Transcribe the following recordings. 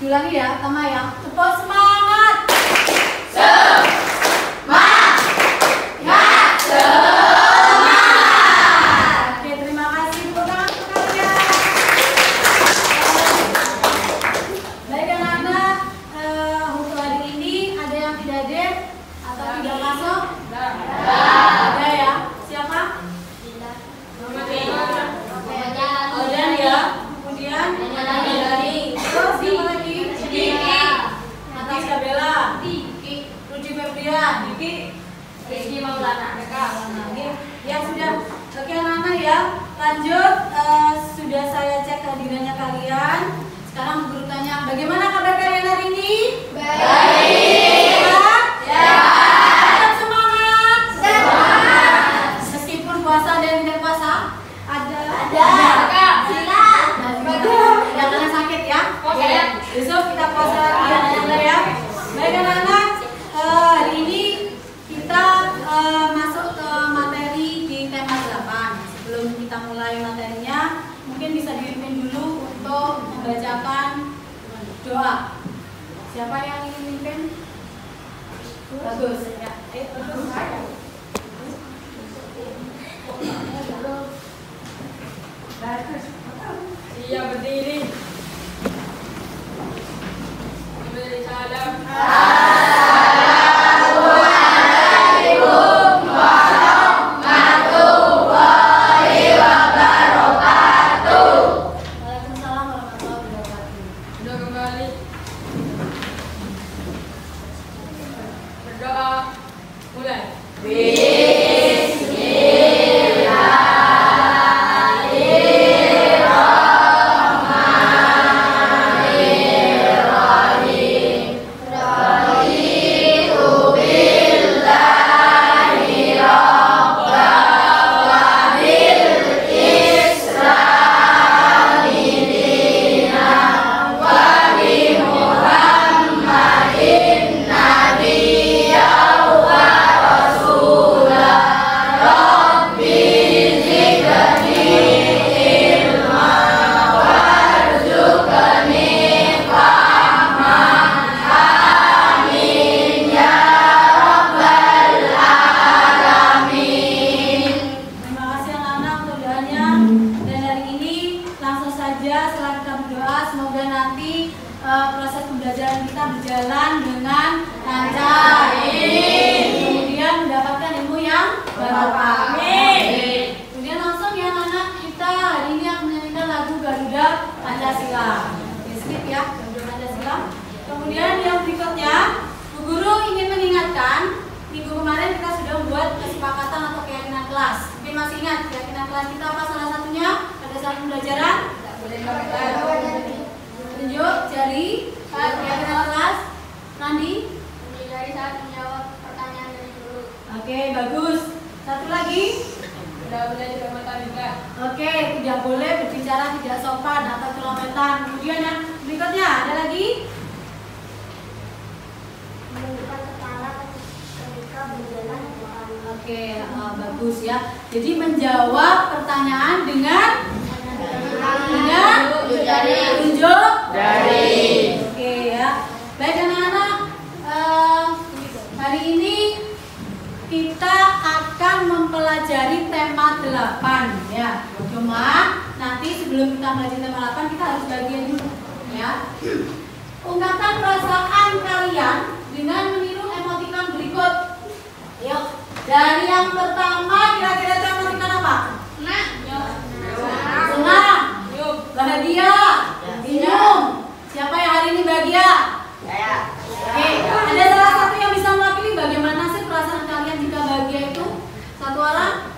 Diulangi ya, pertama ya. Tepuk semangat. Oke, terima kasih. Tepuk tangan untuk kalian. Baik anak-anak, untuk hari ini ada yang tidak hadir atau tidak masuk? Ada ya. Siapa? Odan ya. Kemudian terus siapa lagi? Natasha Bella, Rudi Febrian, Rizky Maulana. Ya sudah. Oke anak-anak ya. Lanjut. Sudah saya cek kehadirannya kalian. Sekarang guru tanya, bagaimana kabar kalian hari ini? Baik. Tetap semangat. Meskipun puasa dan tidak puasa? Ada. Jangan sakit ya. Besok kita puasa lagi anak-anak ya. Baik anak-anak, hari ini kita masuk ke materi di tema 8. Sebelum kita mulai materinya, mungkin bisa dipimpin dulu untuk membacakan doa. Siapa yang ingin memimpin? Bagus ya. Bagus. Iya berdiri. Beri salam. Waalaikumsalam warahmatullahi wabarakatuh. Sudah kembali. Berdoa. Mulai. Proses pembelajaran kita berjalan dengan lancar. Kemudian mendapatkan ilmu yang barokah. Kemudian langsung ya anak-anak, kita hari ini akan menyanyikan lagu Garuda Pancasila. Skip ya, Garuda Pancasila. Kemudian yang berikutnya, Bu Guru ingin mengingatkan, minggu kemarin kita sudah membuat kesepakatan atau keyakinan kelas. Mungkin masih ingat keyakinan kelas kita apa salah satunya pada saat pembelajaran? Tunjuk jari keyakinan kelas. Nandi? Dari saat menjawab pertanyaan dari guru. Oke, bagus. Satu lagi. Tidak boleh cermat-cermat. Oke, tidak boleh berbicara tidak sopan atau celometan. Kemudian yang berikutnya ada lagi. Menundukkan kepala ketika berjalan ke depan. Oke, bagus ya. Jadi menjawab pertanyaan dengan tunjuk jari. Oke ya. Baik anak-anak, hari ini kita akan mempelajari tema 8 ya. Cuma nanti sebelum kita belajar tema 8 kita harus bagian dulu ya. Ungkapkan perasaan kalian dengan meniru emotikon berikut. Yuk, dari yang pertama kira-kira itu emotikon apa? Senang, bahagia, senyum. Siapa yang hari ini bahagia? Oke, ada salah satu yang bisa mewakili bagaimana sih perasaan kalian jika bahagia itu? Satu orang?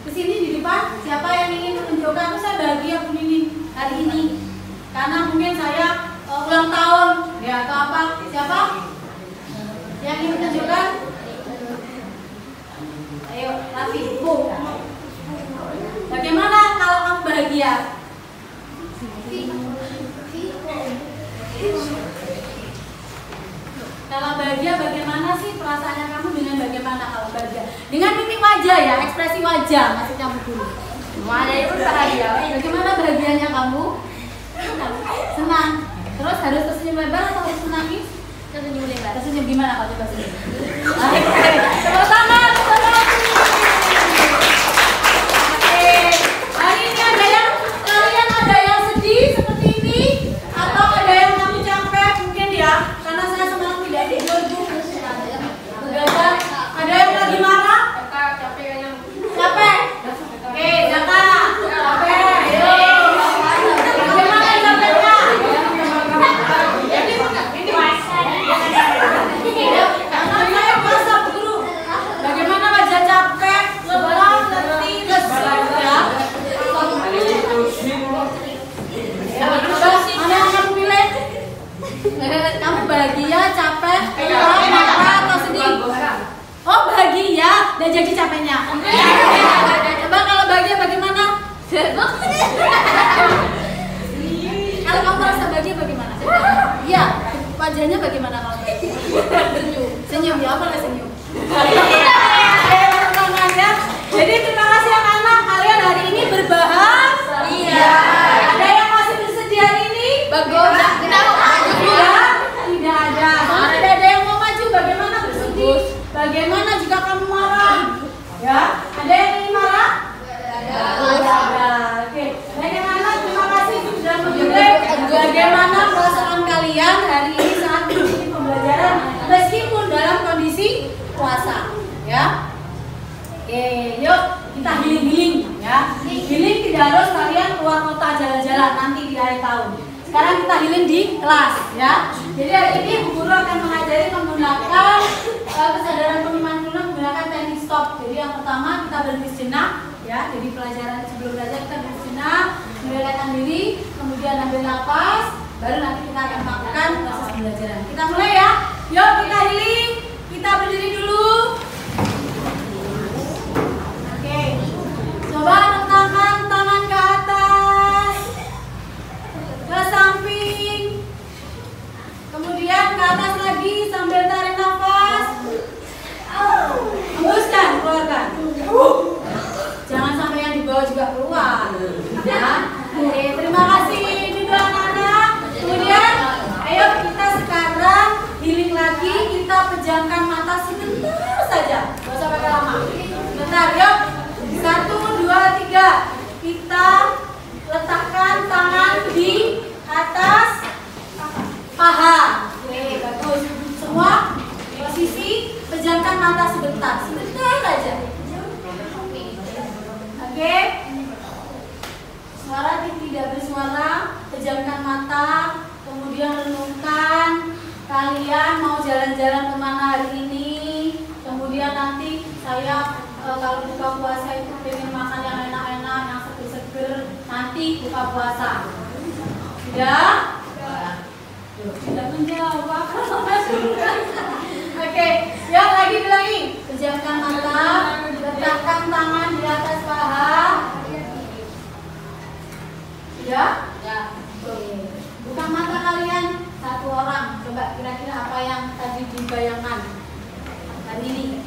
Kesini di depan, siapa yang ingin menunjukkan tuh saya bahagia begini hari ini? Karena mungkin saya ulang tahun, ya atau apa? Siapa? Yang ingin menunjukkan? Ayo, Raffi, bagaimana kalau kamu bahagia? Kalau bahagia bagaimana sih perasaannya kamu dengan bagaimana kalau bahagia? Dengan mimik wajah ya, ekspresi wajah maksudnya Bu Guru. Semuanya itu bahagia. Bagaimana bahagianya kamu? Senang. Terus harus tersenyum lebar atau harus menangis? Tersenyum lebar. Tersenyum gimana kalau coba senyum? Oke, tepuk tangan. Oke, hari ini kalian ada yang sedih seperti ini atau ada yang kamu capek mungkin ya? Karena saya semalam tidak tidur Bu. Begadang. Ada yang lagi marah? Capek kayaknya. Capek. Oke, Jaka. Capek. Ayo. Bagaimana capeknya? Karena saya puasa Bu Guru. Bagaimana wajah capek, lelah, letih, lesu ya? Mana yang kamu pilih? Kamu bahagia, capek, marah, atau sedih? Oh bahagia, dan jadi capeknya. Coba kalau bahagia bagaimana? Kalau kamu merasa bahagia bagaimana? Iya, wajahnya bagaimana kalau senyum? Senyum ya, apa senyum? Tangannya. Jadi terima kasih anak-anak, kalian hari ini berbahagia. Iya. Ada yang masih bersedia hari ini? Bagus. Tidak ada. Kalau tidak ada yang mau maju, bagaimana bersedih? Bagaimana jika kamu marah? Ya, ada yang ingin marah? Ada. Oke. Bagaimana? Terima kasih sudah memilih. Bagaimana perasaan kalian hari ini saat mengikuti pembelajaran meskipun dalam kondisi puasa? Ya. Oke, yuk kita healing ya. Healing tidak harus kalian keluar kota jalan-jalan nanti di akhir tahun. Sekarang kita healing di kelas ya. Jadi hari ini Bu Guru akan mengajari menggunakan kesadaran penerimaan dulu menggunakan teknik stop. Jadi yang pertama kita berhenti sejenak ya. Jadi pelajaran sebelum belajar kita berhenti sejenak, mengendalikan diri, kemudian ambil nafas, baru nanti kita akan melakukan proses pembelajaran. Kita mulai ya. Yuk kita healing. Kita berdiri dulu. Oke. Coba rentangkan tangan ke atas, ke samping, kemudian ke atas lagi sambil tarik nafas. Hembuskan, keluarkan. Jangan sampai yang di bawah juga keluar. Ya. Oke, terima kasih juga anak-anak. Kemudian, ayo kita sekarang healing lagi. Kita pejamkan mata sebentar saja. Gak usah pakai lama. Bentar, yuk. 1, 2, 3. Kita letakkan tangan di atas paha. Oke, bagus. Semua posisi pejamkan mata sebentar aja. Oke. Suara tidak bersuara, pejamkan mata, kemudian renungkan kalian mau jalan-jalan kemana hari ini. Kemudian nanti saya kalau buka puasa itu pengen makan yang enak-enak, yang seger-seger. Nanti buka puasa. Sudah? Tidak menjawab. Oke, ya lagi bilangi. Pejamkan mata, letakkan tangan di atas paha. Ya? Ya. Buka mata kalian satu orang. Coba kira-kira apa yang tadi dibayangkan hari ini?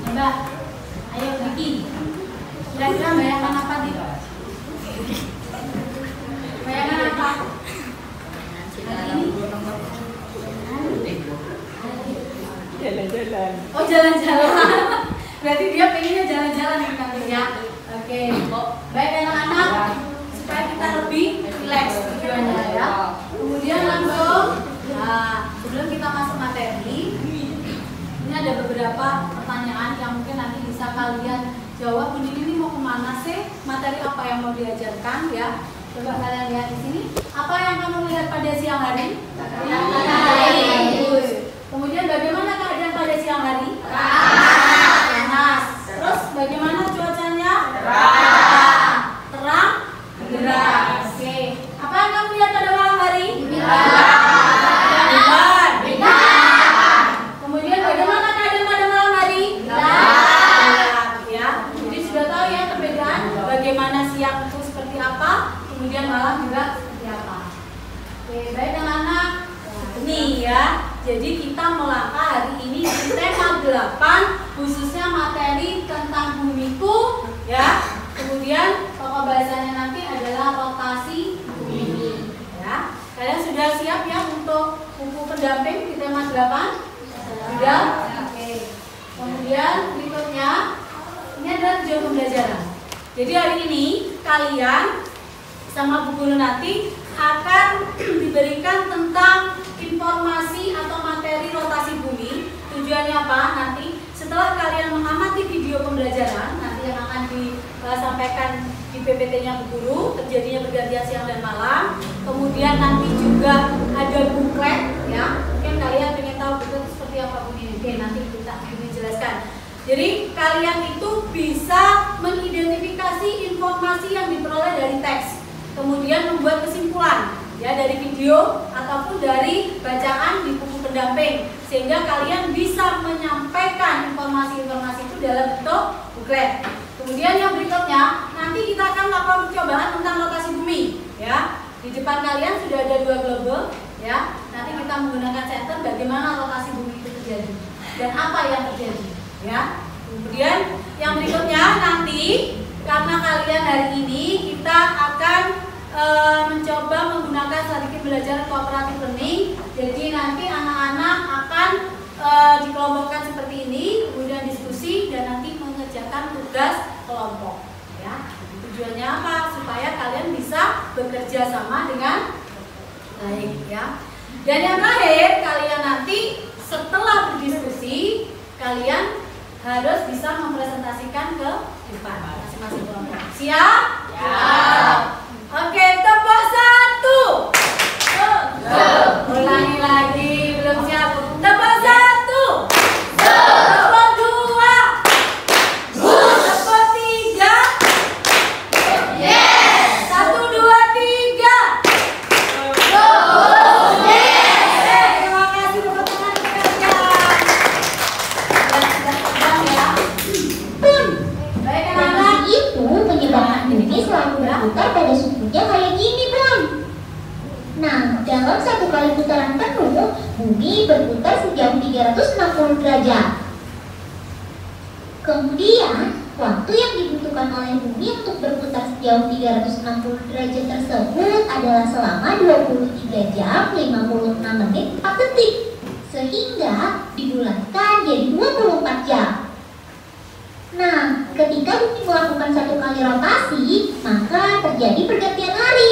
Coba, ayo Vicky. Kira-kira bayangkan apa nih? Bayangkan apa? Jalan-jalan. Oh jalan-jalan. Berarti dia pengennya jalan-jalan nanti ya. Oke. Baik anak-anak, supaya kita lebih rileks tujuannya ya. Kemudian langsung, sebelum kita masuk materi, ini ada beberapa pertanyaan yang mungkin nanti bisa kalian jawab. Ini mau kemana sih? Materi apa yang mau diajarkan ya? Coba kalian lihat di sini. Apa yang kamu lihat pada siang hari? Bagus. Kemudian bagaimana keadaan pada siang hari? Panas. Terus bagaimana cuacanya? Terang? Gerah. Oke. Apa yang kamu lihat pada malam hari? Hujan. Kemudian bagaimana keadaan pada malam hari? Ya. Jadi sudah tahu ya perbedaan bagaimana siang itu seperti apa, kemudian malam juga seperti apa. Oke, baik anak-anak. Ini ya. Jadi kita melangkah hari ini di tema 8 khususnya materi tentang bumiku ya. Kemudian pokok bahasanya nanti adalah adalah rotasi bumi. Ya, kalian sudah siap ya untuk buku pendamping di tema 8? Sudah? Oke. Kemudian berikutnya ini adalah tujuan pembelajaran. Jadi hari ini kalian sama Bu Guru nanti akan diberikan tentang informasi atau materi rotasi bumi. Tujuannya apa? Nanti setelah kalian mengamati video pembelajaran nanti yang akan disampaikan di PPT-nya Bu Guru, terjadinya bergantian siang dan malam. Kemudian nanti juga ada buklet ya. Mungkin kalian ingin tahu buklet seperti apa bunyi. Oke, nanti kita jelaskan. Jadi kalian itu bisa mengidentifikasi informasi yang diperoleh dari teks, kemudian membuat kesimpulan ya dari video ataupun dari bacaan di buku pendamping, sehingga kalian bisa menyampaikan informasi-informasi itu dalam bentuk buklet. Kemudian yang berikutnya nanti kita akan melakukan percobaan tentang rotasi bumi ya. Di depan kalian sudah ada 2 globe ya. Nanti kita menggunakan senter bagaimana rotasi bumi itu terjadi dan apa yang terjadi ya. Kemudian yang berikutnya nanti karena kalian hari ini kita akan mencoba menggunakan strategi belajar cooperative learning. Jadi nanti anak-anak akan dikelompokkan seperti ini, kemudian diskusi dan nanti mengerjakan tugas kelompok ya. Tujuannya apa? Supaya kalian bisa bekerja sama dengan baik ya. Dan yang terakhir, kalian nanti setelah berdiskusi kalian harus bisa mempresentasikan ke depan masing-masing kelompok. Siap? Ya. Oke, tepuk 1. Ulangi lagi, belum siap. Tepuk 1. Tepuk 2. Tepuk 3. Yes. 1, 2, 3. Yes. Terima kasih tepuk tangan kalian. Sudah terbang ya. Baik anak-anak. Itu menyebabkan bumi selalu berputar pada sukunya kayak gini, Bun. Nah, dalam satu kali putaran penuh, bumi berputar sejauh 360 derajat. Kemudian, waktu yang dibutuhkan oleh bumi untuk berputar sejauh 360 derajat tersebut adalah selama 23 jam 56 menit 4 detik. Sehingga dibulatkan jadi 24 jam. Nah, ketika bumi melakukan satu kali rotasi, maka terjadi pergantian hari.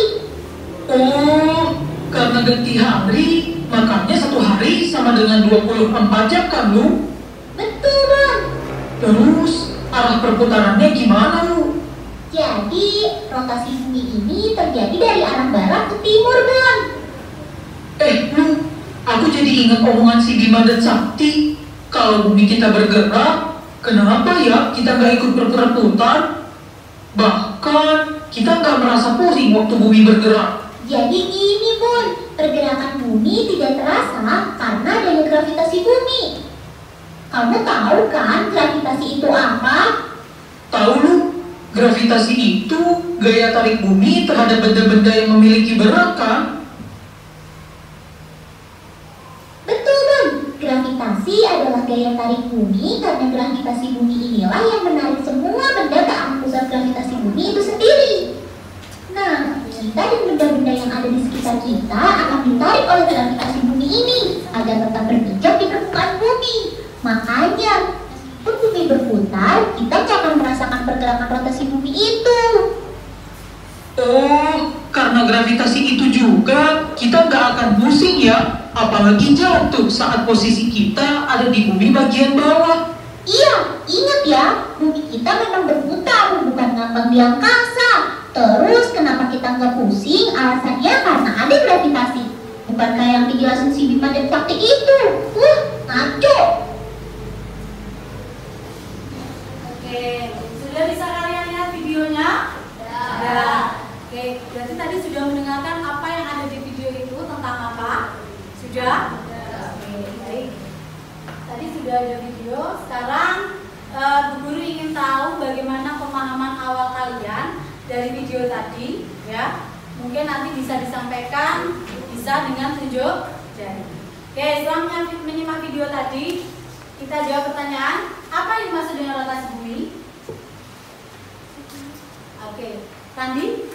Oh, karena ganti hari, makanya satu hari sama dengan 24 jam kan, Lu? Betul, Bang. Terus, arah perputarannya gimana, Lu? Jadi, rotasi bumi ini terjadi dari arah barat ke timur, Bang. Lu, aku jadi ingat omongan si Bima dan Sakti. Kalau bumi kita bergerak, kenapa ya kita nggak ikut berputar-putar? Bahkan, kita nggak merasa pusing waktu bumi bergerak. Jadi gini, Bun, pergerakan bumi tidak terasa karena adanya gravitasi bumi. Kamu tahu kan gravitasi itu apa? Tahu, Lu, gravitasi itu gaya tarik bumi terhadap benda-benda yang memiliki berat kan? Betul, Bun. Gravitasi adalah gaya tarik bumi karena gravitasi bumi inilah yang menarik semua benda ke arah pusat gravitasi bumi itu sendiri. Nah, kita dan benda-benda yang ada di sekitar kita akan ditarik oleh gravitasi bumi ini agar tetap berpijak di permukaan bumi. Makanya, meskipun bumi berputar, kita tidak akan merasakan pergerakan rotasi bumi itu. Oh, karena gravitasi itu juga kita nggak akan pusing ya, apalagi jatuh saat posisi kita ada di bumi bagian bawah. Iya, ingat ya, bumi kita memang berputar, bukan ngambang di angkasa. Terus kenapa kita nggak pusing? Alasannya karena ada gravitasi. Bukan kayak yang dijelasin si Bima dan Sakti itu. Ngaco. Oke, sudah bisa kalian lihat videonya? Ya. Oke, berarti tadi sudah mendengarkan apa yang ada di video itu tentang apa? Sudah? Oke, baik. Tadi sudah ada video. Sekarang Bu Guru ingin tahu bagaimana pemahaman awal kalian dari video tadi, ya. Mungkin nanti bisa disampaikan, bisa dengan tunjuk jari. Oke, setelah menyimak video tadi, kita jawab pertanyaan, apa yang dimaksud dengan rotasi bumi? Oke, Tandi?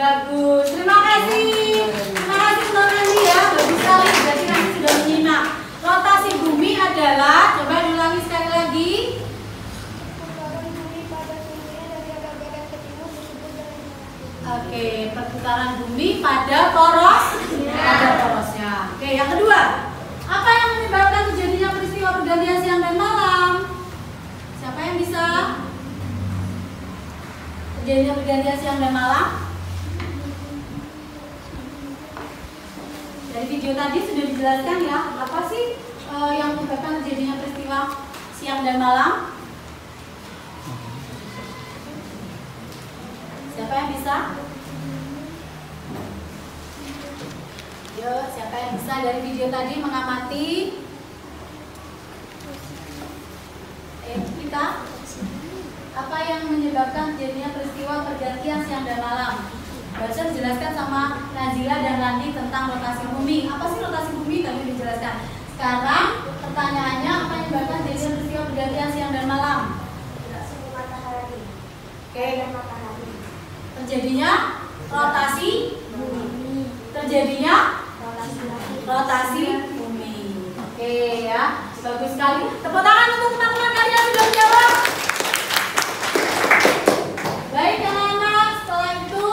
Bagus. Terima kasih. Terima kasih Mbak Nandi ya. Bagus sekali. Berarti kami sudah menyimak. Rotasi bumi adalah, coba diulangi sekali lagi. Oke, perputaran bumi pada porosnya. Oke, yang kedua, apa yang menyebabkan terjadinya peristiwa pergantian siang dan malam? Siapa yang bisa? Terjadinya pergantian siang dan malam? Dari video tadi sudah dijelaskan ya, apa sih yang menyebabkan terjadinya peristiwa siang dan malam? Siapa yang bisa? Yuk, siapa yang bisa dari video tadi mengamati? Kita apa yang menyebabkan terjadinya peristiwa pergantian siang dan malam? Baca dijelaskan sama Nazila dan Randi tentang rotasi bumi. Apa sih rotasi bumi? Tadi dijelaskan. Sekarang pertanyaannya, apa yang menyebabkan terjadinya peristiwa pergantian siang dan malam? Matahari. Oke. Matahari. Terjadinya rotasi bumi. Terjadinya rotasi bumi. Oke ya, bagus sekali. Tepuk tangan untuk teman-teman kalian sudah menjawab. Baik anak-anak, setelah itu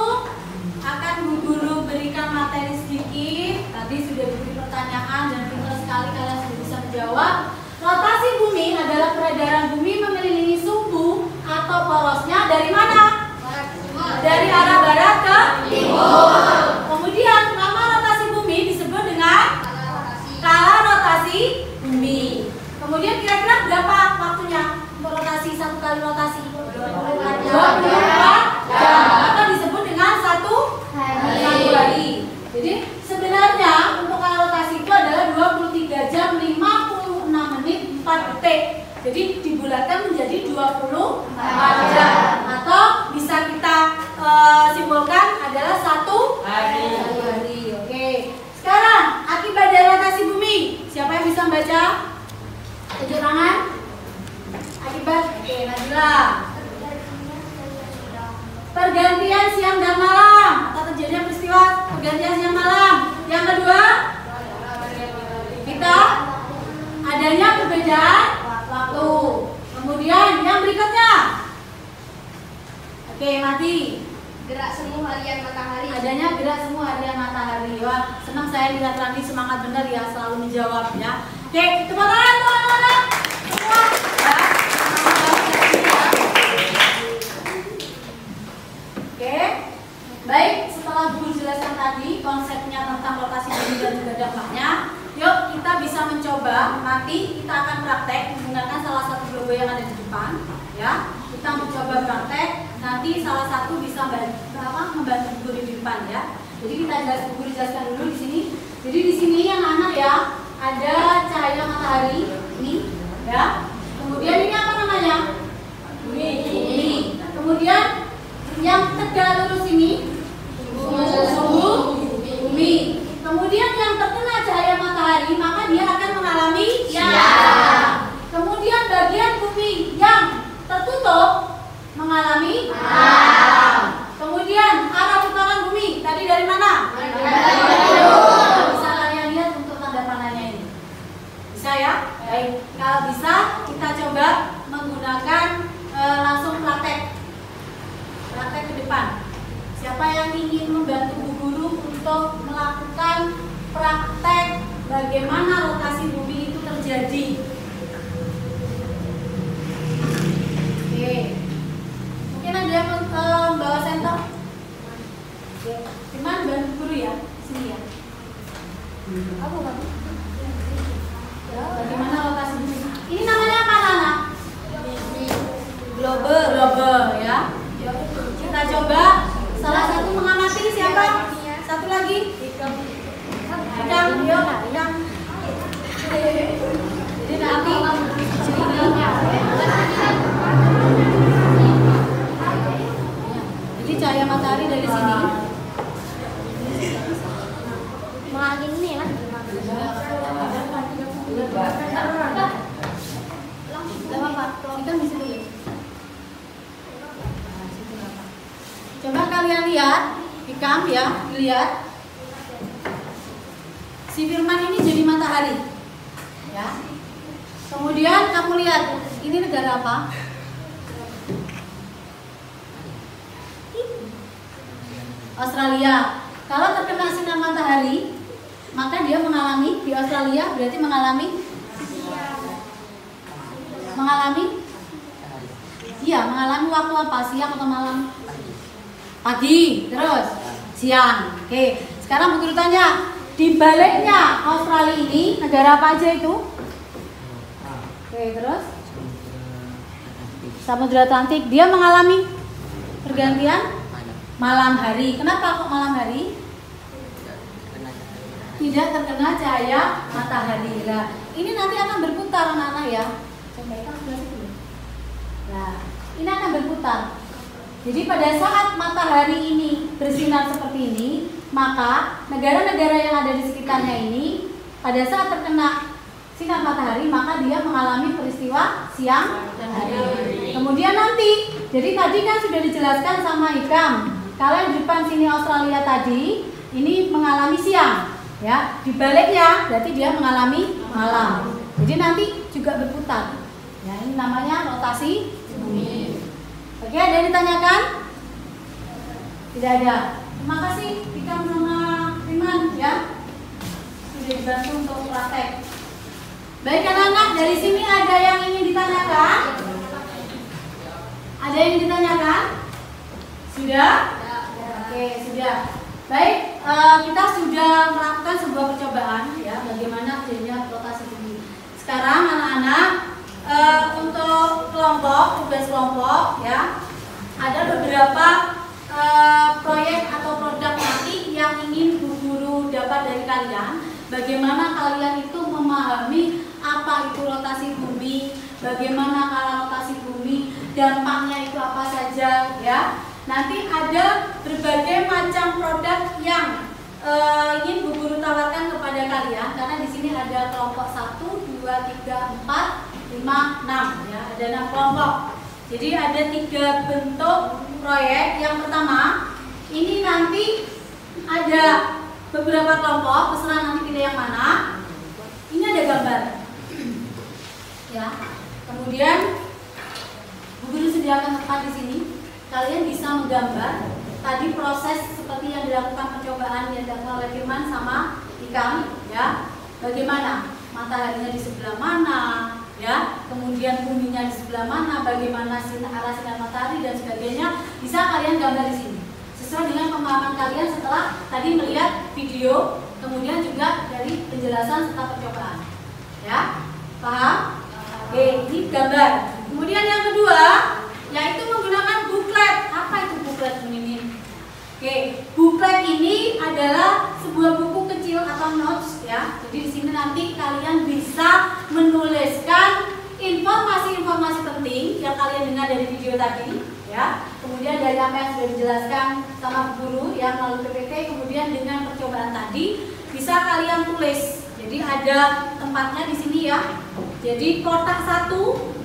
akan Bu Guru berikan materi sedikit. Tadi sudah diberi pertanyaan dan pintar sekali kalian sudah bisa menjawab. Rotasi bumi adalah peredaran bumi mengelilingi sumbu atau porosnya dari mana? Dari arah barat ke timur. Kemudian nama rotasi bumi disebut dengan skala rotasi bumi. Kemudian kira-kira berapa waktunya untuk rotasi, satu kali rotasi? 24 jam. Atau disebut dengan satu hari. Jadi sebenarnya untuk skala rotasi itu adalah 23 jam 56 menit 4 detik. Jadi dibulatkan menjadi 24 jam. Atau bisa kita simpulkan adalah satu hari. Oke. Sekarang akibat dari rotasi bumi. Siapa yang bisa membaca? Tunjuk tangan. Akibat. Oke, Nazila. Pergantian siang dan malam atau terjadinya peristiwa pergantian siang malam. Yang kedua, kita adanya perbedaan waktu. Kemudian yang berikutnya. Oke, mati. Gerak semu harian matahari. Adanya gerak semu harian matahari. Wah, senang saya lihat Rani semangat benar ya, selalu menjawab ya. Oke, tepuk tangan teman-teman. Semua ya. Oke. Baik, setelah Guru jelaskan tadi konsepnya tentang rotasi bumi dan juga dampaknya, yuk kita bisa mencoba. Nanti kita akan praktek menggunakan salah satu logo yang ada di depan ya. Kita mencoba praktek. Nanti salah satu bisa membantu Guru di depan ya. Jadi kita Guru jelaskan dulu di sini. Jadi di sini yang anak ya, ada cahaya matahari ini ya. Kemudian ini apa namanya? Bumi. Kemudian yang tegak lurus ini bumi. Kemudian yang terkena cahaya matahari maka dia akan mengalami siang. Kemudian bagian bumi yang tertutup mengalami malam. Kemudian arah putaran bumi tadi dari mana? Bisa kalian lihat untuk tanda panahnya ini. Bisa ya? Baik. Kalau bisa kita coba menggunakan langsung praktek ke depan. Siapa yang ingin membantu Bu Guru untuk melakukan praktek bagaimana rotasi bumi itu terjadi? Oke. Mungkin ada yang membawa senter? Cuman bantu Guru ya, sini ya. Bagaimana rotasi bumi? Ini namanya apa anak? Global ya. Kita coba salah satu mengamati siapa? Satu lagi. Idang, yuk, Idang. Jadi nanti jadi cahaya matahari dari sini. Melangin ini ya. Kita bisa dulu. Coba kalian lihat Ikam ya, dilihat. Si Firman ini jadi matahari. Ya. Kemudian kamu lihat, ini negara apa? Australia. Kalau terkena sinar matahari, maka dia mengalami di Australia berarti mengalami iya, mengalami waktu apa? Siang atau malam? Pagi, terus siang. Oke, sekarang Bu Guru tanya, di baliknya Australia ini negara apa aja itu? Oke, terus Samudra Atlantik. Dia mengalami pergantian malam hari. Kenapa kok malam hari? Tidak terkena cahaya matahari. Nah, ini nanti akan berputar anak-anak ya. Nah, ini akan berputar. Jadi pada saat matahari ini bersinar seperti ini, maka negara-negara yang ada di sekitarnya ini pada saat terkena sinar matahari, maka dia mengalami peristiwa siang dan hari. Kemudian nanti, jadi tadi kan sudah dijelaskan sama Ikam, kalau di depan sini Australia tadi, ini mengalami siang, ya. Di baliknya, berarti dia mengalami malam. Jadi nanti juga berputar. Ya, ini namanya rotasi bumi. Oke, ada yang ditanyakan? Tidak ada. Terima kasih Ikam sama Firman ya. Sudah dibantu untuk praktek. Baik anak-anak, dari sini ada yang ingin ditanyakan? Ada yang ingin ditanyakan? Sudah? Oke, sudah. Baik, kita sudah melakukan sebuah percobaan ya, bagaimana terjadinya rotasi bumi. Sekarang anak-anak, untuk kelompok, tugas kelompok ya, ada beberapa proyek atau produk nanti yang ingin Bu Guru dapat dari kalian. Bagaimana kalian itu memahami apa itu rotasi bumi, bagaimana kalau rotasi bumi, dampaknya itu apa saja ya. Nanti ada berbagai macam produk yang ingin Bu Guru tawarkan kepada kalian, karena di sini ada kelompok 1, 2, 3, 4, 5, 6 ya, ada 6 kelompok. Jadi ada 3 bentuk proyek. Yang pertama, ini nanti ada beberapa kelompok, terserah nanti pilih yang mana. Ini ada gambar. Ya. Kemudian Bu Guru sediakan tempat di sini. Kalian bisa menggambar tadi proses seperti yang dilakukan percobaan yang dilakukan oleh Firman sama Ikam ya. Bagaimana mataharinya di sebelah mana, ya, kemudian buminya di sebelah mana, bagaimana arah sinar matahari dan sebagainya, bisa kalian gambar di sini sesuai dengan pemahaman kalian setelah tadi melihat video, kemudian juga dari penjelasan serta percobaan ya, paham? Oke, ini gambar. Kemudian yang kedua yaitu menggunakan buklet. Apa itu buklet ini? Oke, buklet ini adalah sebuah buku kecil atau notes ya. Jadi di sini nanti kalian bisa menuliskan informasi-informasi penting yang kalian dengar dari video tadi ya. Kemudian dari apa yang sudah dijelaskan sama guru yang melalui PPT, kemudian dengan percobaan tadi bisa kalian tulis. Jadi ada tempatnya di sini ya. Jadi kotak 1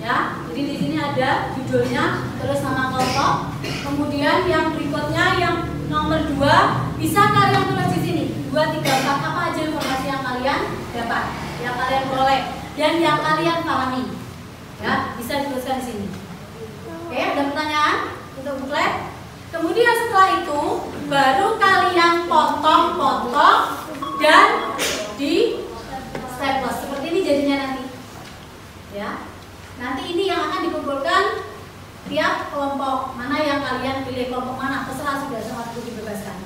ya. Jadi di sini ada judulnya, terus nama kelompok. Kemudian yang berikutnya yang nomor 2 bisa kalian tulis di sini 2, 3, 4 apa aja informasi yang kalian dapat, yang kalian peroleh dan yang kalian pahami. Ya, bisa dituliskan di sini. Oke, ada pertanyaan untuk buklet? Kemudian setelah itu baru kalian potong-potong dan di staples seperti ini jadinya nanti. Ya. Nanti ini yang akan dikumpulkan tiap kelompok, mana yang kalian pilih kelompok mana, terserah, sudah sama itu dibebaskan.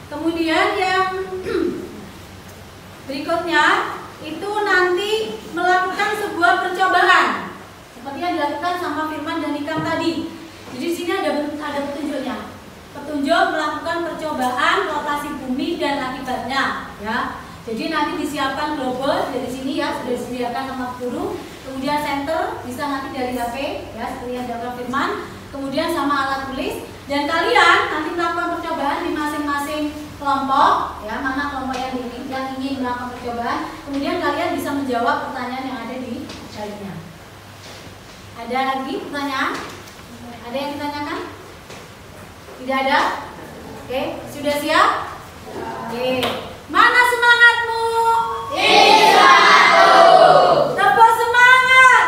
Kemudian yang berikutnya itu nanti melakukan sebuah percobaan seperti yang dilakukan sama Firman dan Ikam tadi. Jadi di sini ada petunjuknya. Petunjuk melakukan percobaan rotasi bumi dan akibatnya ya. Jadi nanti disiapkan global dari sini ya, sudah disediakan sama guru. Kemudian center bisa nanti dari HP ya, seperti yang dilakukan Firman. Kemudian sama alat tulis. Dan kalian nanti melakukan percobaan di masing-masing kelompok ya, mana kelompok yang ingin melakukan percobaan. Kemudian kalian bisa menjawab pertanyaan yang ada di baliknya. Ada lagi pertanyaan? Ada yang ditanyakan? Tidak ada? Oke, sudah siap? Oke, mana semangatmu? Tepuk semangat.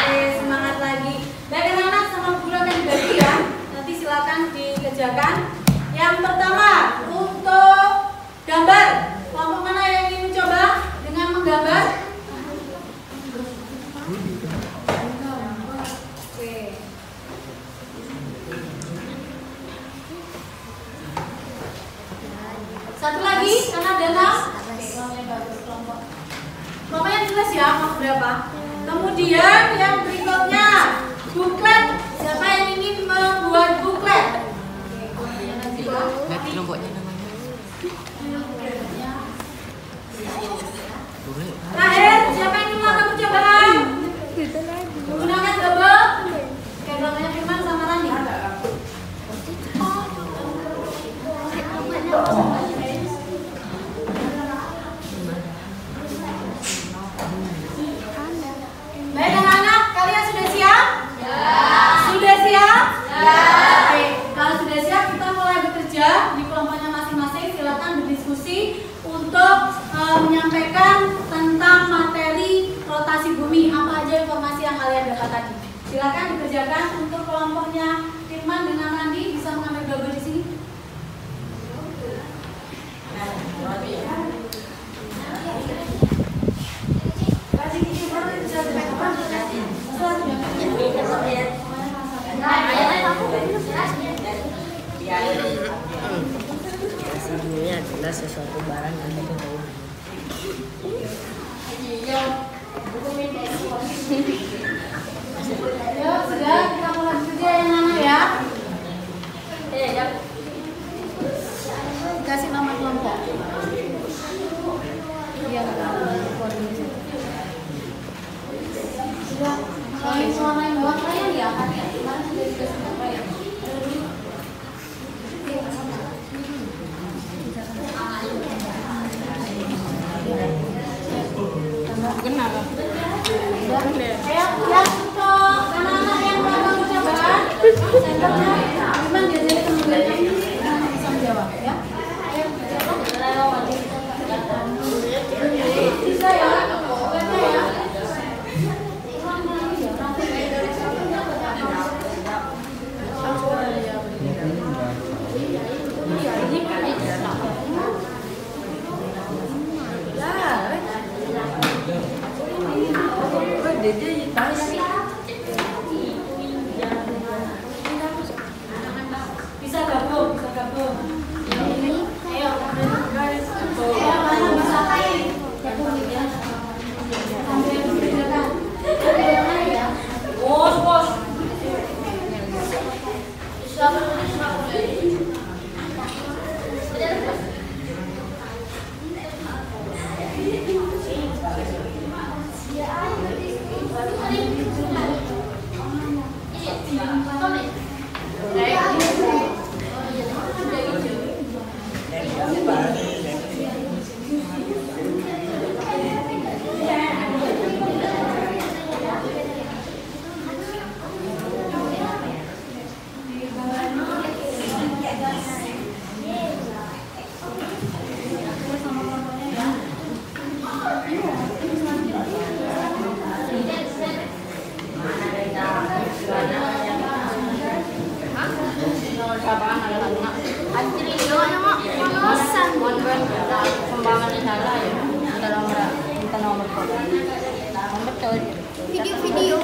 Oke, semangat lagi. Baik anak-anak, sama guru akan dibagi ya. Nanti silakan dikerjakan. Yang pertama untuk gambar. Kelompok mana yang ingin mencoba dengan menggambar? Oke. Satu lagi, karena ada 6. Kelompok yang jelas ya, mau berapa? Kemudian yang berikutnya, buklet. Siapa yang ingin membuat buklet? Lihat kelompoknya namanya. Terakhir, siapa yang ingin melakukan percobaan? Menggunakan double. Kayak kelompoknya Firman sama Rani. Baik anak-anak, kalian sudah siap? Ya. Sudah siap? Ya. Oke, kalau sudah siap kita mulai bekerja di kelompoknya masing-masing. Silakan berdiskusi untuk menyampaikan tentang materi rotasi bumi. Apa aja informasi yang kalian dapat tadi? Silakan dikerjakan. Untuk kelompoknya Firman dengan Randi bisa mengambil double di sini. Hasilnya adalah sesuatu barang yang kita tahu. Yuk, sudah kita mulai kerja yang mana ya? Kasih nama kelompok. Iya, sudah. Kalau selama yang buat kalian ya, kemarin sudah dikasih apa ya? Kenal. Ayo, yang untuk anak-anak yang melakukan percobaan, senternya memang diajari kemudian bisa menjawab ya. Ayo, bisa ya, baca ya. Bisa gabung, bisa gabung. Ayo, mana bisa gabung ya? Sampai bekerjakan. Ya. Bos. Video-video.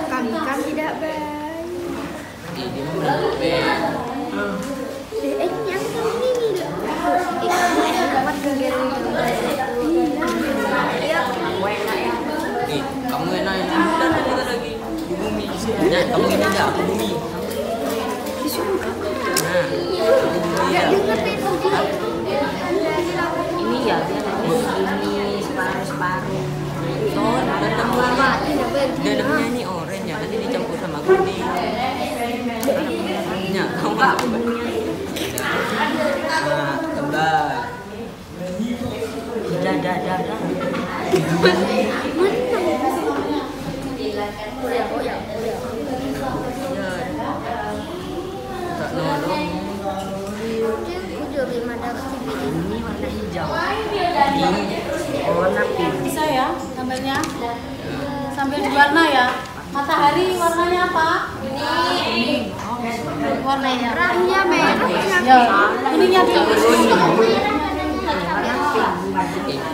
Kami kan tidak baik. Yang kami ini dapat Kamu enak ya. Udah kita lagi di bumi. Ini warna hijau. Ini warna pink. Bisa ya gambarnya? Sambil diwarna ya. Matahari warnanya apa? Ini. Warnanya Merahnya merah. ya. Kuningnya dulu.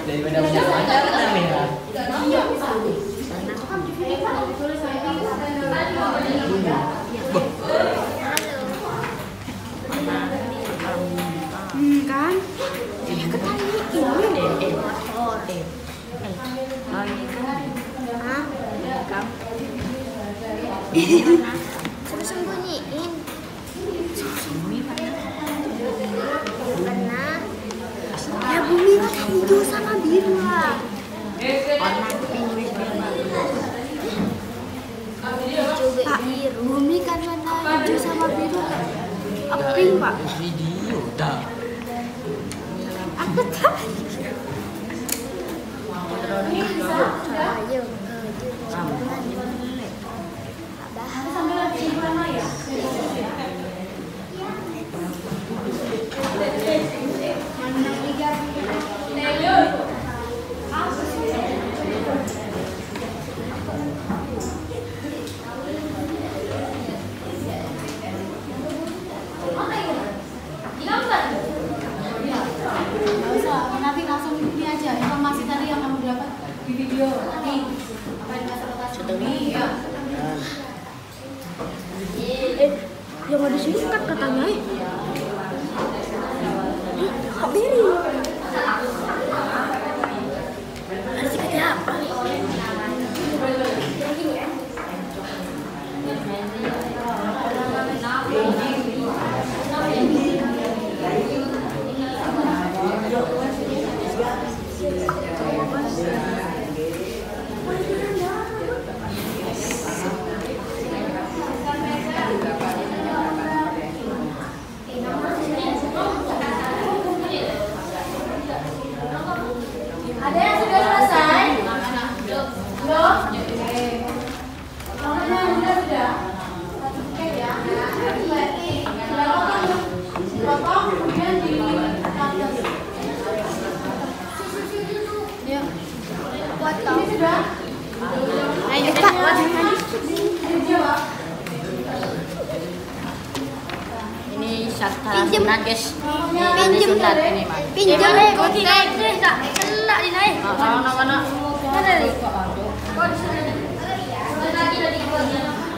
Daripada punya warna merah. Kan? Suruh sembunyiin. Karena ya bumi hijau sama biru lah. Pak, bumi kan warna hijau sama biru. Pink pak. Video dah. Aku tahu. Ayo. Sambil lagi diwarna ya. Nggak usah, nanti langsung ini aja informasi tadi yang kamu dapat di video tadi. Apa yang masalah bumi ya. Yang ada sini kan katanya Kak Beri. Ada sikatnya apa? Ada yang sudah selesai? Belum? Oke. Namanya sudah? Oke ya. Potong, kemudian di atas. Ya. Potong. Ini sudah? Ayo Kak, Jawab. Ini sastra Pinjem. sunat guys. Ini Pinjem. sunat ini Pak. Pinjam kok kena di naik. Mana?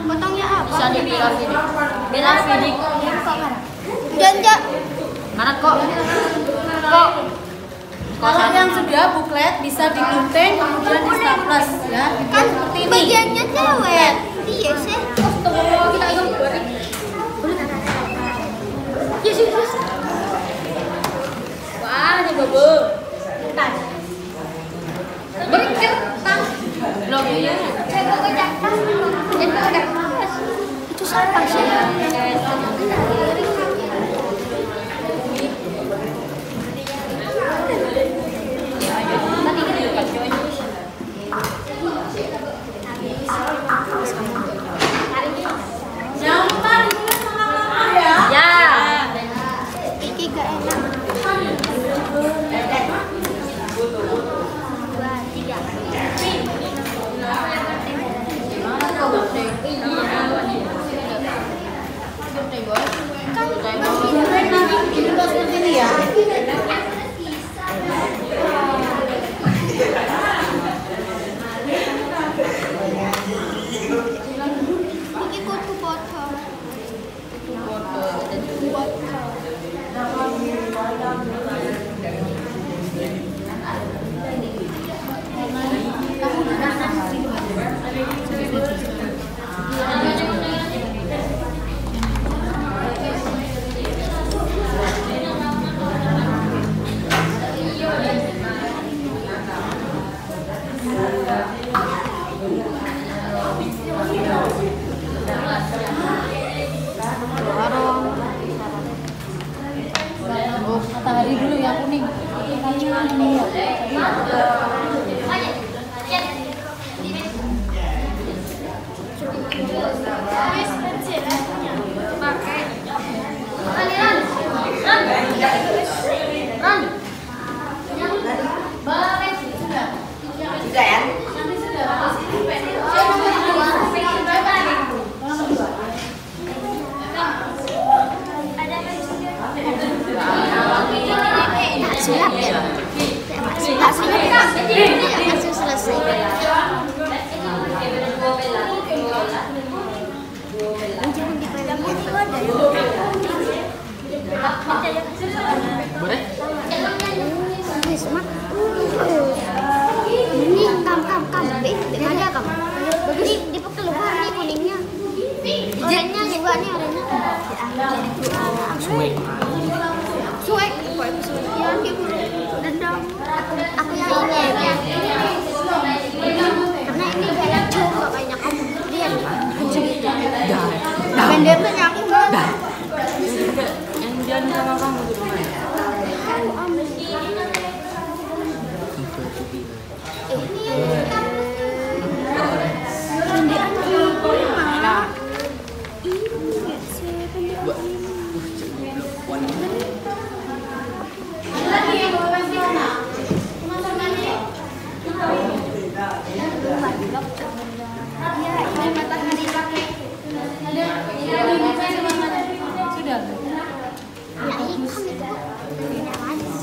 Potongnya apa? Bisa dipilih. Birafidik. Jangan. Mana kok? Kalau yang sudah buklet bisa digunting kemudian di staples ya. Kan Seperti ini. bagiannya cewek. Iya sih. Yes. Wah, ini bobo. Belum ya. Itu sampah sih. Jangan lupa ditulis nama-nama ya. Ya. Iki gak enak. 'Matahari dulu ya kuning. Ini ya. langsung selesai. Jangan dipegang itu ada. Boleh? Smart. Ini kam. Ada kam. Bagus di pekeluar nih kuningnya. Oranye juga nih oranye. Suek. Ya, dendam. Aku yang ini ya. Karena ini kayak coba banyak kamu. Lihat kucing itu. Pendek banyak aku mah. Yang jalan sama kamu di rumah.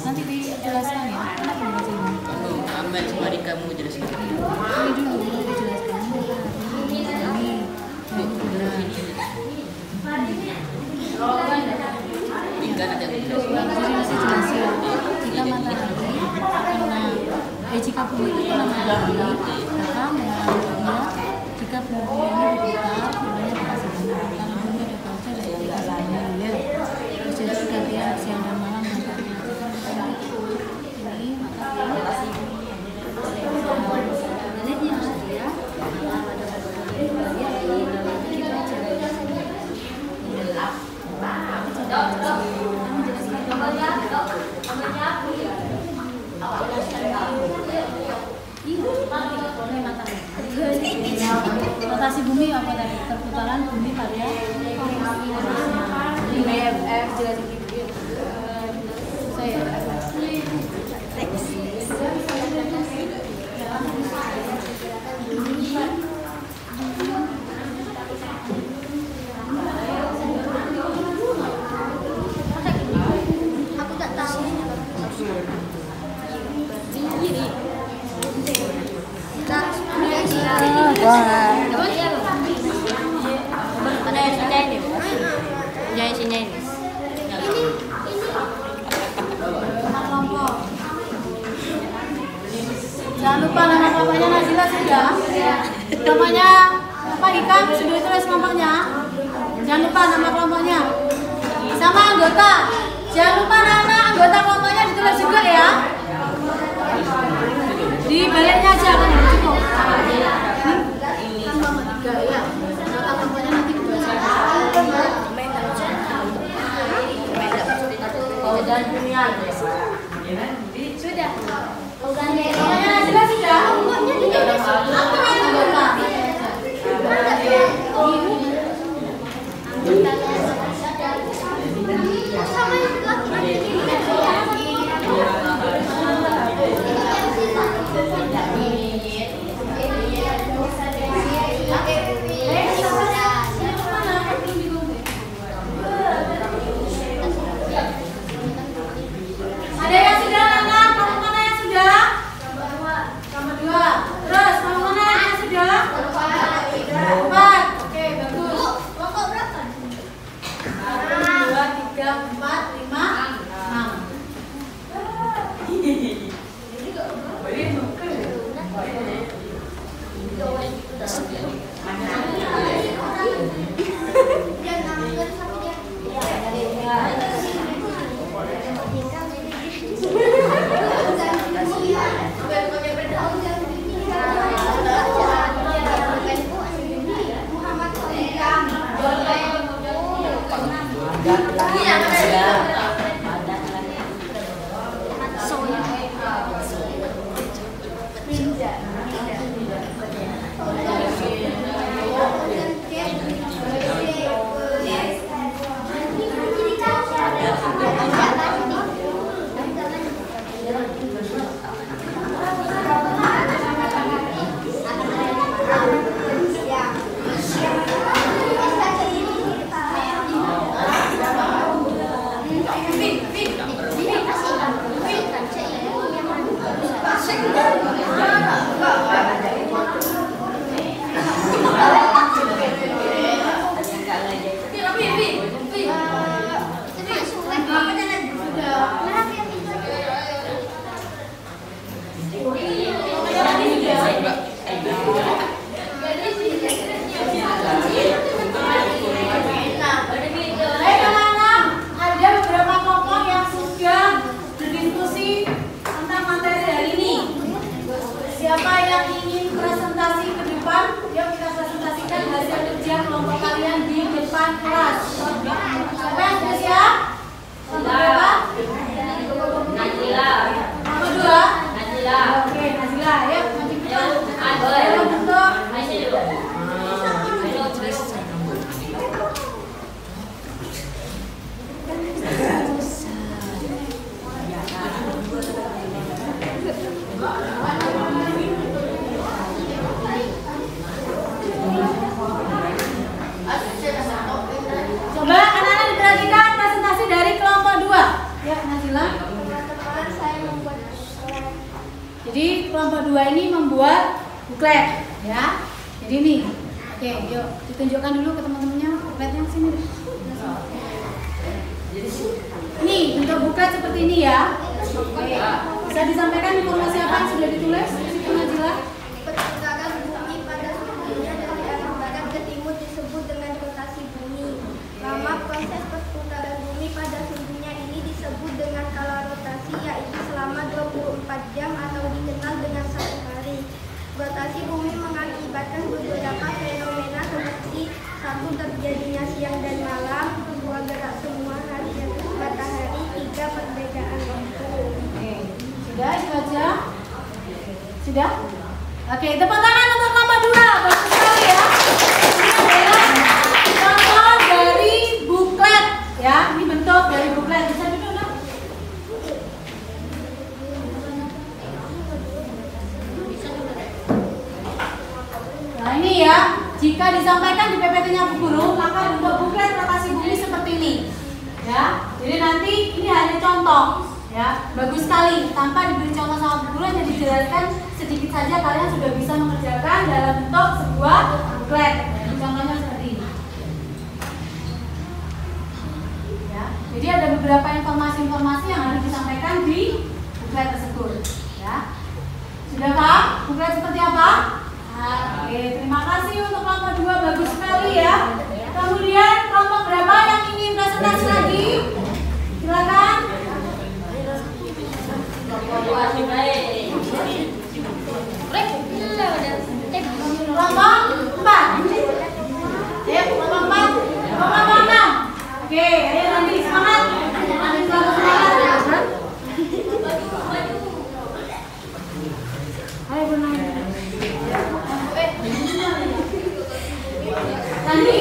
Nanti dijelaskan ya. Ambil cuma di kamu jelaskan. Ini dulu dijelaskan. Tinggal nanti aku Jadi masih jelasin. Jika matahari jika bumi itu pernah matahari, maka mengalaminya jika bumi ini berputar, bulannya dikasih gambar. Kalau bumi ada kaca dari dikasihnya ya. Jadi gantian siang dan malam matahari. Ini matahari. Ini yang dia rotasi bumi apa tadi? Perputaran bumi pada BFF jelasin gitu. saya Aku tak tahu. Ada yang sini ini. Jangan sini ini. kelompok. Jangan lupa nama kelompoknya Nazila sudah. Namanya apa Ikam sudah ditulis kelompoknya. Jangan lupa nama kelompoknya. Sama anggota. Jangan lupa nama anggota kelompoknya ditulis juga ya. Di baliknya aja kan ya, cukup. Sama 3 ya. Anggota kelompoknya nanti ditulis. Dan dunia Sudah. Kelompoknya Nazila sudah. Kelompoknya ditulis. Aku anggota. Sama yang laki-laki. Ada yang sudah angkat? Kamu mana yang sudah? Nomor 2. Terus kamu mana yang sudah? 4. Oke, bagus. Pokok berapa? 1, 2, 3, 4, 5, 6. Siapa yang ingin presentasi ke depan? Yuk kita presentasikan hasil kerja kelompok kalian di depan kelas. Siapa yang sudah siap? Kelompok berapa? Najila. Kelompok 2? Najila. Oke, Najila. Yuk, maju kita. Ayo. Dalam bentuk coba anak-anak diperhatikan presentasi dari kelompok 2. Ya, Najila. Jadi kelompok 2 ini membuat buklet, ya. Jadi ini, oke, yuk ditunjukkan dulu ke teman-temannya bukletnya sini. Ini bentuk buklet seperti ini ya. Oke. Bisa disampaikan informasi apa yang sudah ditulis di situ, Najila? Perputaran bumi pada sebelumnya dari arah barat ke timur disebut dengan rotasi bumi. Lama proses perputaran bumi pada sebelumnya ini disebut dengan kala rotasi, yaitu selama 24 jam atau dikenal dengan 1 hari. Rotasi bumi mengakibatkan beberapa fenomena seperti 1. Terjadinya siang dan malam, 2. Gerak semua hari dan matahari, 3. Perbedaan waktu. Sudah, itu aja. Sudah? Oke, tepuk tangan untuk kelompok 2. Bagus sekali ya. Ini adalah contoh dari buklet ya. Ini bentuk dari buklet. Bisa duduk dong. Nah ini ya, jika disampaikan di PPT-nya Bu Guru, maka bentuk buklet rotasi bumi seperti ini. Ya, jadi nanti ini hanya contoh. Ya, bagus sekali. Tanpa diberi contoh sama Bu Guru, hanya dijelaskan sedikit saja, kalian sudah bisa mengerjakan dalam bentuk sebuah buklet. Jadi contohnya seperti ini. Ya, jadi ada beberapa informasi-informasi yang harus disampaikan di buklet tersebut. Ya, sudah paham buklet seperti apa? Oke, terima kasih untuk kelompok 2, bagus sekali ya. Kemudian kelompok berapa yang ingin presentasi lagi? Silakan. Kelompok 4. Ayo, kelompok 4. Kelompok 6. Oke, ayo nanti semangat. Nanti semangat. Ayo bermain. Nanti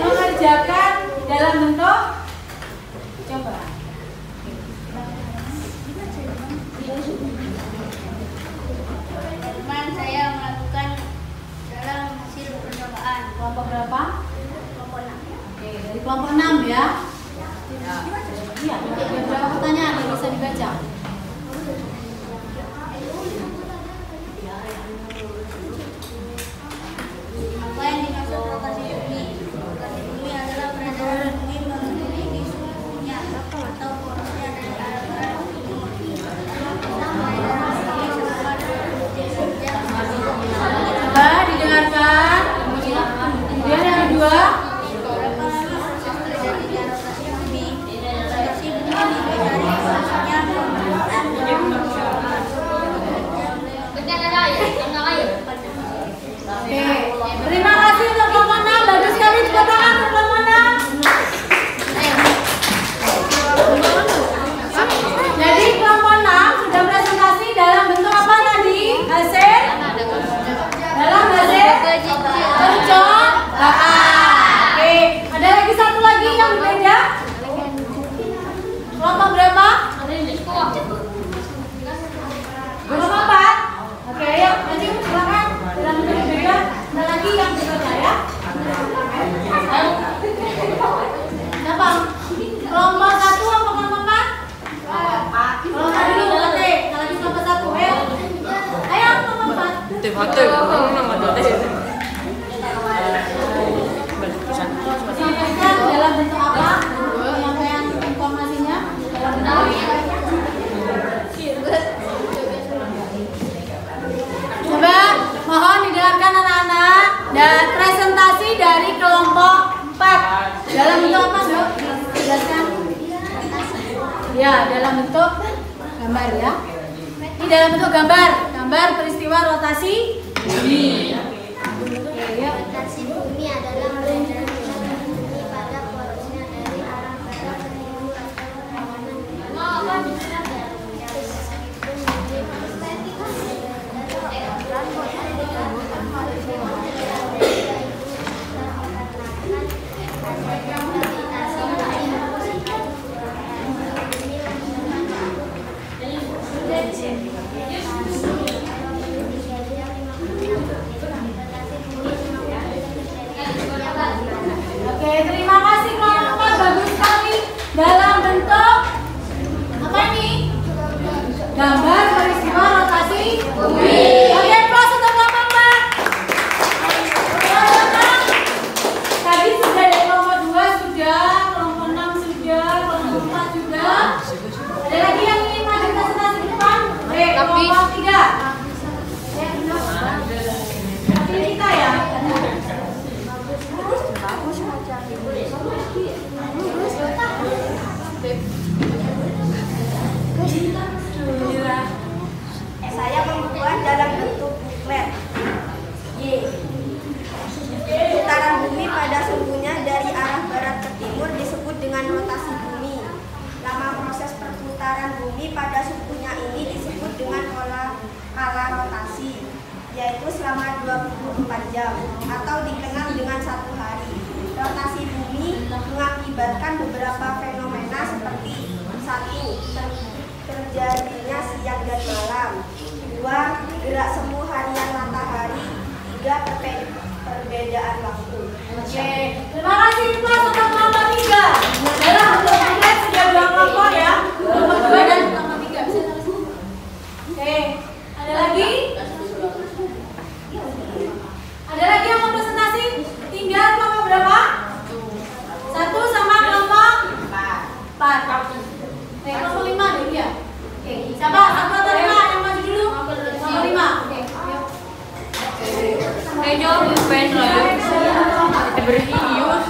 mengerjakan dalam bentuk coba. Teman saya melakukan dalam hasil percobaan. Kelompok berapa? Kelompok 6. Oke, dari kelompok 6 ya. Iya, ada berapa pertanyaan yang bisa dibaca? Apa yang dimaksud rotasi bumi? Rotasi bumi adalah peredaran bumi mengelilingi seluruhnya atau porosnya dari arah barat ke timur. Peredaran bumi selama 24 jam. Coba didengarkan. Kemudian yang kedua. Berapa lama proses terjadinya rotasi bumi? Rotasi bumi dimulai dari prosesnya pembentukan Oke, terima kasih untuk kelompok 6. Bagus sekali, tepuk tangan untuk kelompok 6. Jadi kelompok 6 sudah presentasi dalam bentuk apa tadi? Hasil? Dalam hasil percobaan. Oke, ada lagi satu lagi yang berbeda? Kelompok berapa? Kelompok 4. Oke, ayo maju silakan. Dalam bentuk berbeda. Ada lagi yang berbeda ya? Siapa? Kelompok 1 apa kelompok 4? Kelompok dulu, oke. Kita lagi kelompok 1. Ayo. Ayo kelompok 4. Sampaikan dalam bentuk apa? Penyampaian informasinya dalam bentuk coba mohon didengarkan anak-anak dan presentasi dari kelompok 4 dalam bentuk apa dok? Jelaskan. Ya, dalam bentuk gambar ya. Ini dalam bentuk gambar peristiwa peristiwa rotasi bumi. Rotasi bumi adalah peredaran gerakan bumi pada porosnya dari arah barat ke timur atau kanan. Oke, terima kasih kelompok, bagus sekali. Dalam bentuk apa ini? Gambar peristiwa rotasi bumi. Oke, plus untuk kelompok 4. Tadi sudah dari kelompok 2 sudah, kelompok 6 sudah, kelompok 4 juga. Ada lagi yang ingin maju presentasi ke depan? Kelompok 3. Tapi kita ya. Saya membuat dalam bentuk buklet. Y. Putaran bumi pada sumbunya dari arah barat ke timur disebut dengan rotasi bumi. Lama proses perputaran bumi pada sumbunya ini disebut dengan kala rotasi, yaitu selama 24 jam atau dikenal dengan 1 hari. Rotasi bumi mengakibatkan beberapa fenomena seperti 1. Terjadinya siang dan malam. 2. Gerak semu harian matahari. 3. Perbedaan waktu. Oke, terima kasih Mas untuk kelompok 3. Dalam bentuk buklet sudah 2 kelompok ya. Kelompok 2 dan kelompok 3. Oke, ada lagi? Ada lagi yang mau presentasi? Tinggal kelompok berapa? 1 sama kelompok 4. Oke, kelompok 5 deh ya. Oke, siapa? 1 atau 5 yang maju dulu? Kelompok 5. Oke, yuk. Ayo, pen lah. Berius.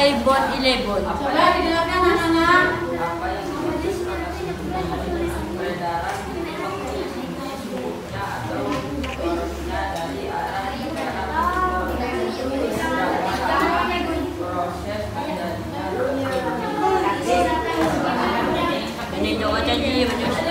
iPhone 11. Coba didengarkan anak-anak. Ini coba janji babas.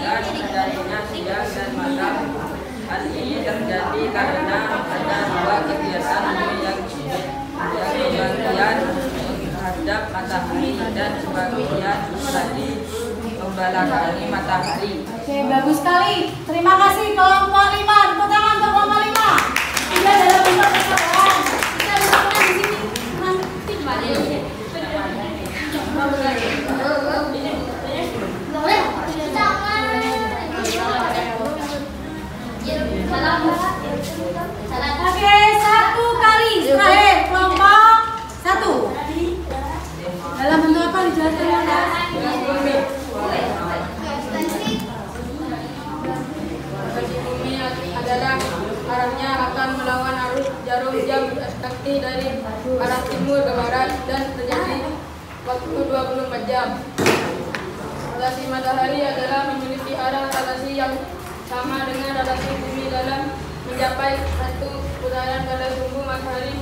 Akibatkan terjadinya siang dan malam. Hal ini terjadi karena ada 2 kegiatan bumi yang sebagian menghadap matahari dan sebagian lagi membelakangi matahari. Oke, bagus sekali. Terima kasih kelompok 5. Tepuk tangan untuk kelompok 5. Sudah dalam bentuk percobaan. Kita letakkan di sini. Nanti Oke, 1 kali terakhir kelompok 1. Dalam bentuk apa dijelaskan ya? Rotasi bumi adalah arahnya akan melawan arus jarum jam sakti dari arah timur ke barat dan terjadi waktu 24 jam. Rotasi matahari adalah memiliki arah rotasi yang sama dengan rotasi bumi dalam mencapai 1 putaran pada sumbu matahari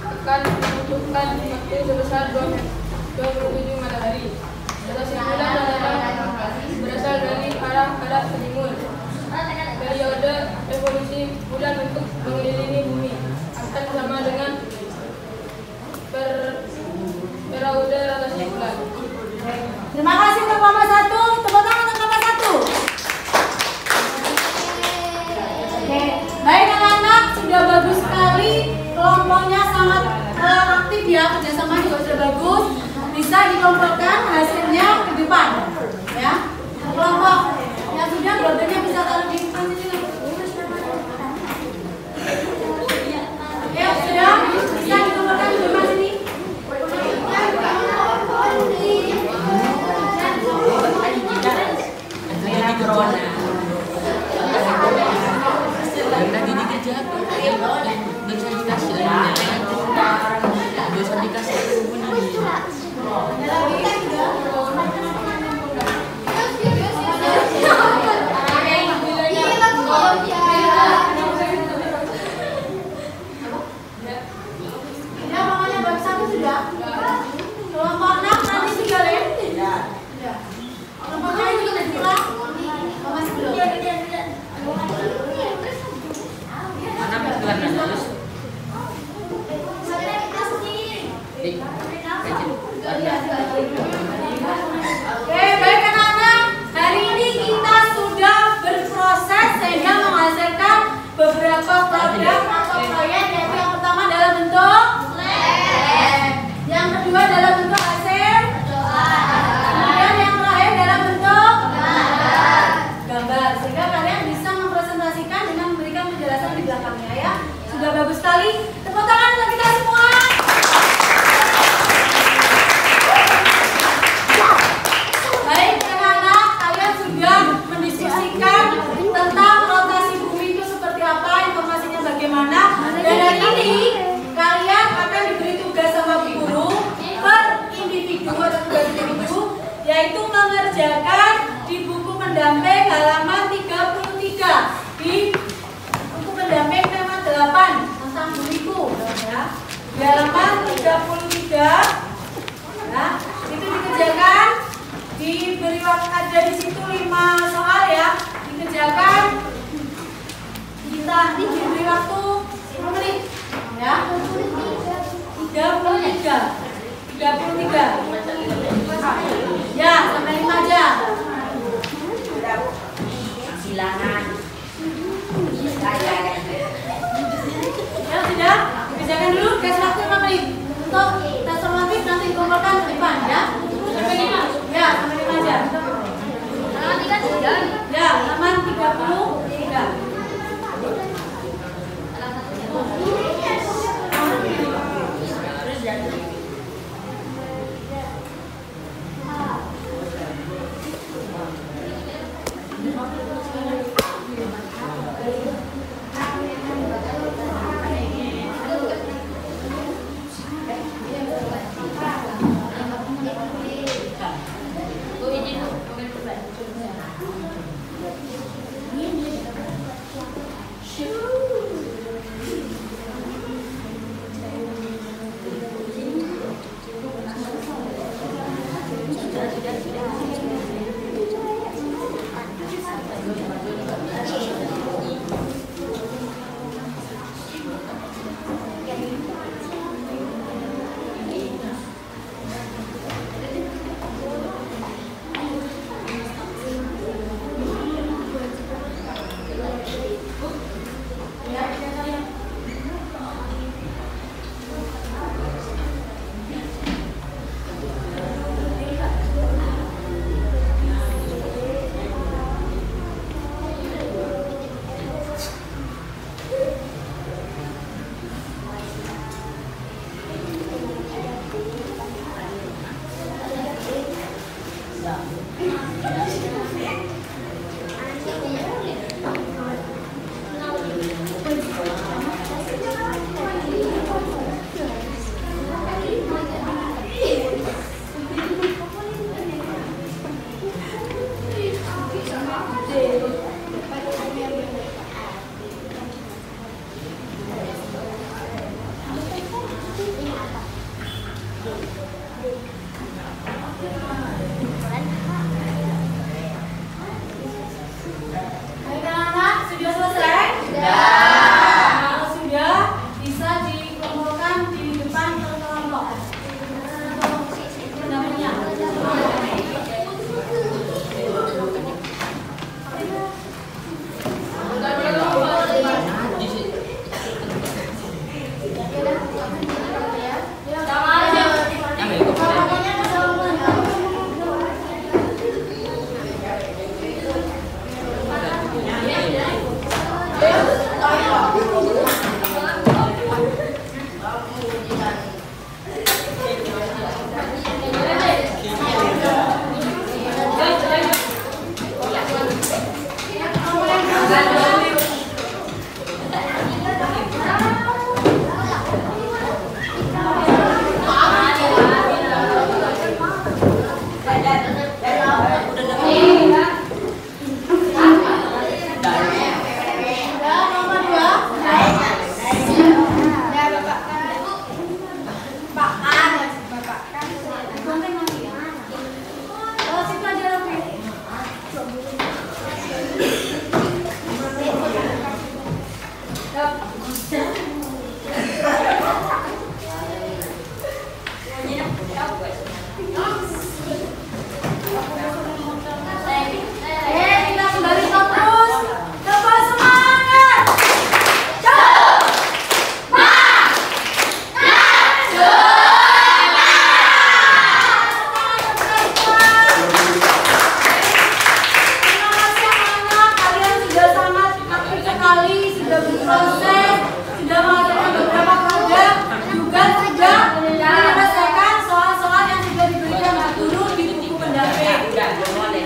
akan membutuhkan waktu sebesar 27 matahari. Rotasi bulan adalah berasal dari arah barat ke timur. Periode evolusi bulan untuk mengelilingi bumi akan sama dengan periode rotasi bulan. Terima kasih untuk kelompok 1. Tepuk tangan untuk kelompok 1. Oke, baik anak-anak, sudah bagus sekali. Kelompoknya sangat aktif ya, kerjasama juga sudah bagus. Bisa dikelompokkan hasilnya ke depan. yaitu mengerjakan di buku pendamping halaman 33. Di buku pendamping tema 8 tentang bumiku, ya. Di halaman 33, ya, itu dikerjakan, diberi waktu, ada di situ 5 soal, ya, dikerjakan, kita diberi waktu 10 menit, ya, 33. Ya, sampai 5 jam. Silangan. Ya, sudah. Kerjakan dulu, kasih waktu 5 menit. Untuk tes formatif nanti dikumpulkan ke depan, ya. Sampai 5. Ya, sampai 5 jam. Ya, halaman 33.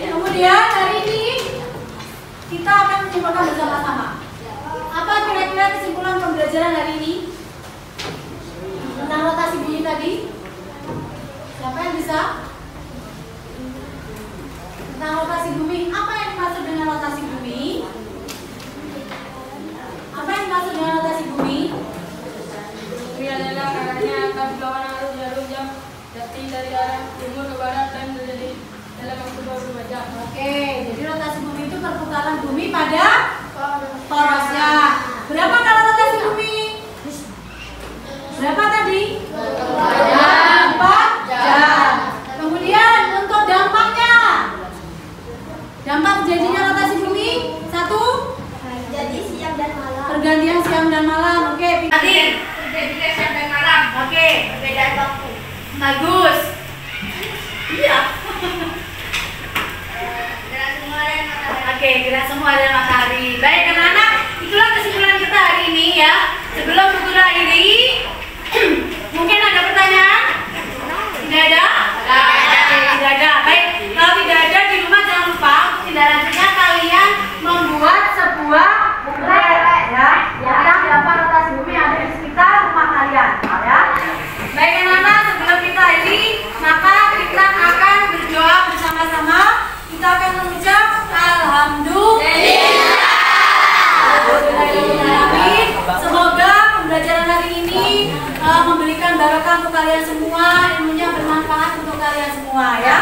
Kemudian hari ini kita akan menyimpulkan bersama-sama. Apa kira-kira kesimpulan pembelajaran hari ini tentang rotasi bunyi tadi? Siapa yang bisa? dari arah timur ke barat dan terjadi dalam waktu 24 jam. Oke, jadi rotasi bumi itu perputaran bumi pada porosnya. Berapa kali rotasi bumi? Berapa tadi? 4 jam. Kemudian untuk dampaknya, dampak terjadinya rotasi bumi 1, Jadi siang dan malam. pergantian siang dan malam. Oke, tadi Jadi siang dan malam. oke, Perbedaan waktu. bagus. Iya. Gerak semua dan matahari. Oke, gerak semua ada matahari. Baik anak-anak, itulah kesimpulan kita hari ini ya. Sebelum buku akhiri, mungkin ada pertanyaan? Tidak ada? Tidak ada. Baik, kalau tidak ada di rumah jangan lupa untuk tindak lanjutnya kalian membuat sebuah buklet ya yang dapat rotasi bumi yang ada di sekitar rumah kalian ya. Baik anak-anak, sebelum kita akhiri, maka kita akan berdoa bersama-sama. Kita akan mengucap Alhamdulillah. Semoga pembelajaran hari ini memberikan barokah untuk kalian semua, ilmunya bermanfaat untuk kalian semua ya.